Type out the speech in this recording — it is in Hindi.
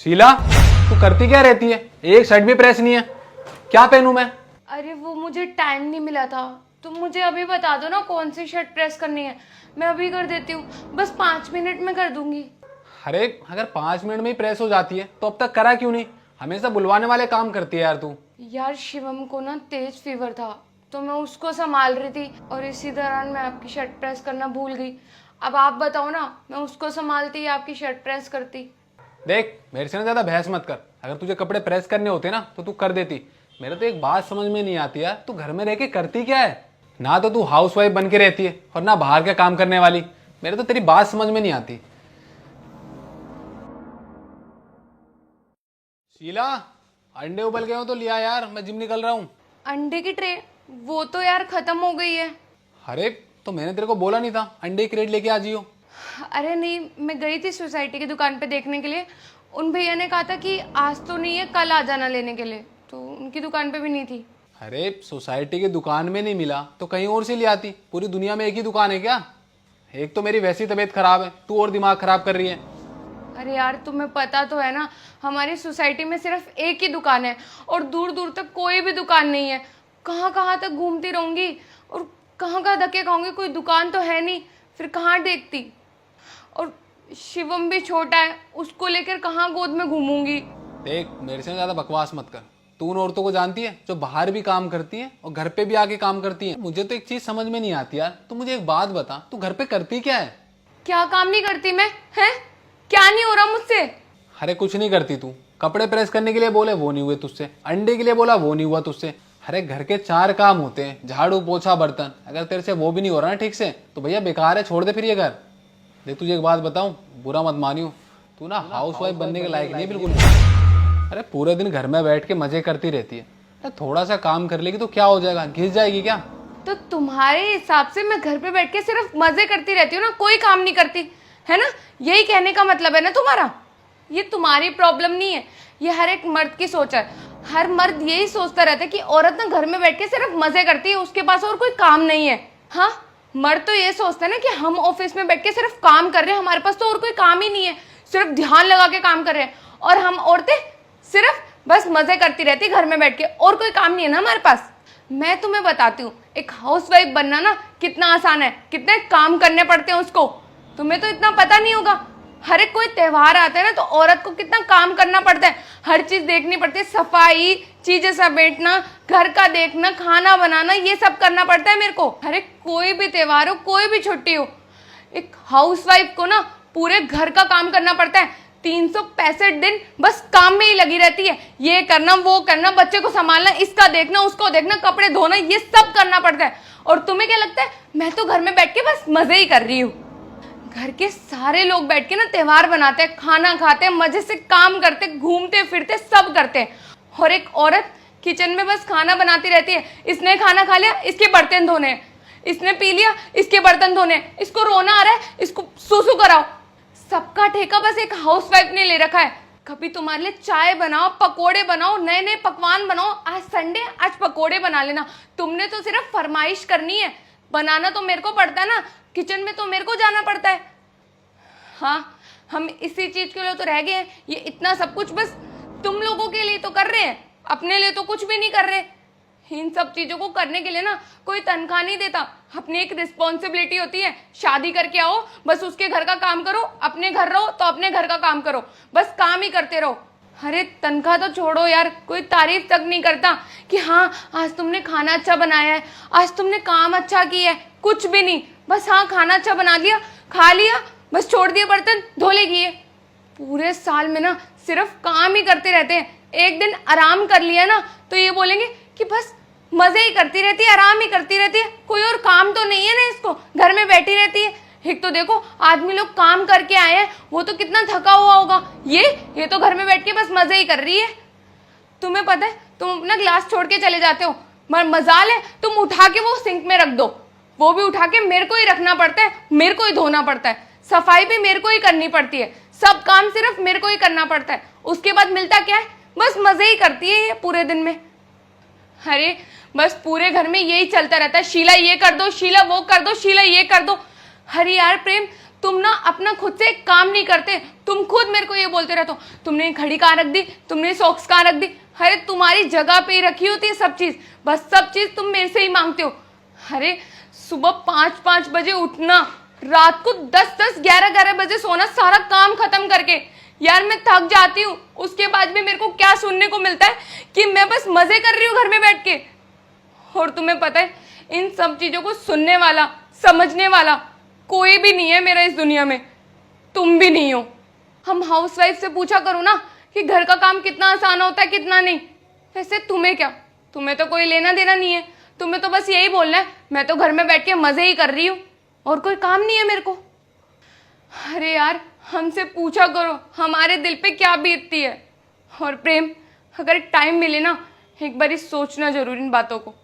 शीला, तू करती क्या रहती है? एक शर्ट भी प्रेस नहीं है। क्या पहनूं मैं? अरे वो मुझे टाइम नहीं मिला था, तुम मुझे अभी बता दो ना कौन सी शर्ट प्रेस करनी है, मैं अभी कर देती हूँ। बस 5 मिनट में कर दूंगी। अरे अगर 5 मिनट में ही प्रेस हो जाती है तो अब तक करा क्यों नहीं? हमेशा बुलवाने वाले काम करती है यार तू। यार शिवम को ना तेज फीवर था तो मैं उसको संभाल रही थी और इसी दौरान मैं आपकी शर्ट प्रेस करना भूल गई। अब आप बताओ ना, मैं उसको संभालती या आपकी शर्ट प्रेस करती? देख, मेरे से ना ज्यादा बहस मत कर। अगर तुझे कपड़े प्रेस करने होते ना तो तू कर देती। मेरे तो एक बात समझ में नहीं आती यार, तू घर में रह के करती क्या है? ना तो तू हाउसवाइफ बन के रहती है और ना बाहर का काम करने वाली। मेरे तो तेरी बात समझ में नहीं आती। शीला, अंडे उबल गए हो तो लिया यार, मैं जिम निकल रहा हूँ। अंडे की ट्रे? वो तो यार खत्म हो गई है। अरे तो मैंने तेरे को बोला नहीं था अंडे की क्रेट लेके आ जियो? अरे नहीं, मैं गई थी सोसाइटी की दुकान पे देखने के लिए। उन भैया ने कहा था कि आज तो नहीं है, कल आ जाना लेने के लिए, तो उनकी दुकान पे भी नहीं थी। अरे सोसाइटी की दुकान में नहीं मिला तो कहीं और से ले आती। पूरी दुनिया में एक ही दुकान है क्या? एक तो मेरी वैसी तबीयत खराब है, तू और दिमाग खराब कर रही है। अरे यार तुम्हें पता तो है ना, हमारी सोसाइटी में सिर्फ एक ही दुकान है और दूर दूर तक कोई भी दुकान नहीं है। कहाँ कहाँ तक घूमती रहूंगी और कहाँ कहाँ धक्के खाऊंगी, कोई दुकान तो है नहीं, फिर कहाँ देखती। और शिवम भी छोटा है, उसको लेकर कहाँ गोद में घूमूंगी। देख, मेरे से ज्यादा बकवास मत कर। तू उन औरतों को जानती है जो बाहर भी काम करती है और घर पे भी आके काम करती है? मुझे तो एक चीज समझ में नहीं आती यार। तू मुझे एक बात बता, तू घर पे करती क्या है? क्या काम नहीं करती मैं? है क्या नहीं हो रहा मुझसे? अरे कुछ नहीं करती तू। कपड़े प्रेस करने के लिए बोले वो नहीं हुए तुझसे, अंडे के लिए बोला वो नहीं हुआ तुझसे। अरे घर के 4 काम होते हैं, झाड़ू पोछा बर्तन। अगर तेरे से वो भी नहीं हो रहा ना ठीक से तो भैया बेकार है, छोड़ दे फिर ये घर। देख तुझे एक बात बताऊं, बुरा मत मानियो, तू ना हाउसवाइफ बनने के लायक नहीं है बिल्कुल। अरे पूरे दिन घर में बैठ के मजे करती रहती है। अरे थोड़ा सा काम कर लेगी तो क्या हो जाएगा, घिस जाएगी क्या? तो तुम्हारे हिसाब से मैं घर पे बैठ के सिर्फ मजे करती रहती हूँ ना, कोई काम नहीं करती, है ना? यही कहने का मतलब है ना तुम्हारा? ये तुम्हारी प्रॉब्लम नहीं है, ये हर एक मर्द की सोच है। हर मर्द यही सोचता रहता है कि औरत ना घर में बैठ के सिर्फ मजे करती है, उसके पास और कोई काम नहीं है। हाँ, मर्द तो ये सोचता है ना कि हम ऑफिस में बैठ के सिर्फ काम कर रहे हैं, हमारे पास तो और कोई काम ही नहीं है, सिर्फ ध्यान लगा के काम कर रहे हैं। और हम औरतें सिर्फ बस मजे करती रहती घर में बैठ के, और कोई काम नहीं है ना हमारे पास। मैं तुम्हें बताती हूँ, एक हाउसवाइफ बनना ना कितना आसान है, कितने काम करने पड़ते हैं उसको। तुम्हें तो इतना पता नहीं होगा। हर एक कोई त्योहार आता है ना तो औरत को कितना काम करना पड़ता है, हर चीज देखनी पड़ती है, सफाई, चीजें समेटना, घर का देखना, खाना बनाना, ये सब करना पड़ता है मेरे को। हर एक कोई भी त्योहार हो, कोई भी छुट्टी हो, एक हाउसवाइफ को ना पूरे घर का काम करना पड़ता है। 365 दिन बस काम में ही लगी रहती है, ये करना वो करना, बच्चे को संभालना, इसका देखना उसको देखना, कपड़े धोना, ये सब करना पड़ता है। और तुम्हें क्या लगता है मैं तो घर में बैठ के बस मजे ही कर रही हूँ? घर के सारे लोग बैठ के ना त्योहार बनाते हैं, खाना खाते हैं, मजे से काम करते, घूमते फिरते, सब करते हैं। और एक औरत किचन में बस खाना बनाती रहती है। इसने खाना खा लिया, इसके बर्तन धोने हैं, इसने पी लिया, इसके बर्तन धोने हैं, इसको रोना आ रहा है, इसको सुसु कराओ। सबका ठेका बस एक हाउसवाइफ ने ले रखा है। कभी तुम्हारे लिए चाय बनाओ, पकोड़े बनाओ, नए नए पकवान बनाओ, आज संडे आज पकोड़े बना लेना। तुमने तो सिर्फ फरमाइश करनी है, बनाना तो मेरे को पड़ता है ना, किचन में तो मेरे को जाना पड़ता है। हाँ, हम इसी चीज के लिए तो रह गए हैं, ये इतना सब कुछ बस तुम लोगों के लिए तो कर रहे हैं, अपने लिए तो कुछ भी नहीं कर रहे। इन सब चीजों को करने के लिए ना कोई तनख्वाह नहीं देता, अपनी एक रिस्पॉन्सिबिलिटी होती है। शादी करके आओ, बस उसके घर का काम करो, अपने घर रहो तो अपने घर का काम करो, बस काम ही करते रहो। अरे तनख्वाह तो छोड़ो यार, कोई तारीफ तक नहीं करता कि हाँ आज तुमने खाना अच्छा बनाया है, आज तुमने काम अच्छा किया है, कुछ भी नहीं। बस हाँ, खाना अच्छा बना लिया, खा लिया, बस छोड़ दिए बर्तन धो लेगी। पूरे साल में ना सिर्फ काम ही करते रहते हैं, एक दिन आराम कर लिया ना तो ये बोलेंगे कि बस मजे ही करती रहती है, आराम ही करती रहती है, कोई और काम तो नहीं है ना इसको, घर में बैठी रहती है। एक तो देखो आदमी लोग काम करके आए हैं, वो तो कितना थका हुआ होगा, ये तो घर में बैठ के बस मजे ही कर रही है। तुम्हें पता है, तुम अपना ग्लास छोड़ के चले जाते हो, मगर मजाल है तुम उठा के वो सिंक में रख दो, वो भी उठा के मेरे को ही रखना पड़ता है, मेरे को ही धोना पड़ता है, सफाई भी मेरे को ही करनी पड़ती है, सब काम सिर्फ मेरे को ही करना पड़ता है। उसके बाद मिलता क्या है? बस मजे ही करती है ये पूरे दिन में। अरे बस पूरे घर में यही चलता रहता है, शीला ये कर दो, शीला वो कर दो, शीला ये कर दो। अरे यार प्रेम, तुम ना अपना खुद से एक काम नहीं करते, तुम खुद मेरे को ये बोलते रहते हो, तुमने ये घड़ी कहाँ रख दी, तुमने ये सॉक्स कहाँ रख दी। अरे तुम्हारी जगह पे ही रखी होती है सब चीज, बस सब चीज तुम मेरे से ही मांगते हो। अरे सुबह 5-5 बजे उठना, रात को 10-10 11-11 बजे सोना, सारा काम खत्म करके। यार मैं थक जाती हूँ, उसके बाद भी मेरे को क्या सुनने को मिलता है कि मैं बस मजे कर रही हूँ घर में बैठ के। और तुम्हें पता है इन सब चीजों को सुनने वाला, समझने वाला कोई भी नहीं है मेरा इस दुनिया में, तुम भी नहीं हो। हम हाउसवाइफ से पूछा करो ना कि घर का काम कितना आसान होता है कितना नहीं। वैसे तुम्हें क्या, तुम्हें तो कोई लेना देना नहीं है, तुम्हें तो बस यही बोलना है मैं तो घर में बैठ के मजे ही कर रही हूँ और कोई काम नहीं है मेरे को। अरे यार हमसे पूछा करो हमारे दिल पे क्या बीतती है। और प्रेम, अगर टाइम मिले ना एक बार सोचना जरूर इन बातों को।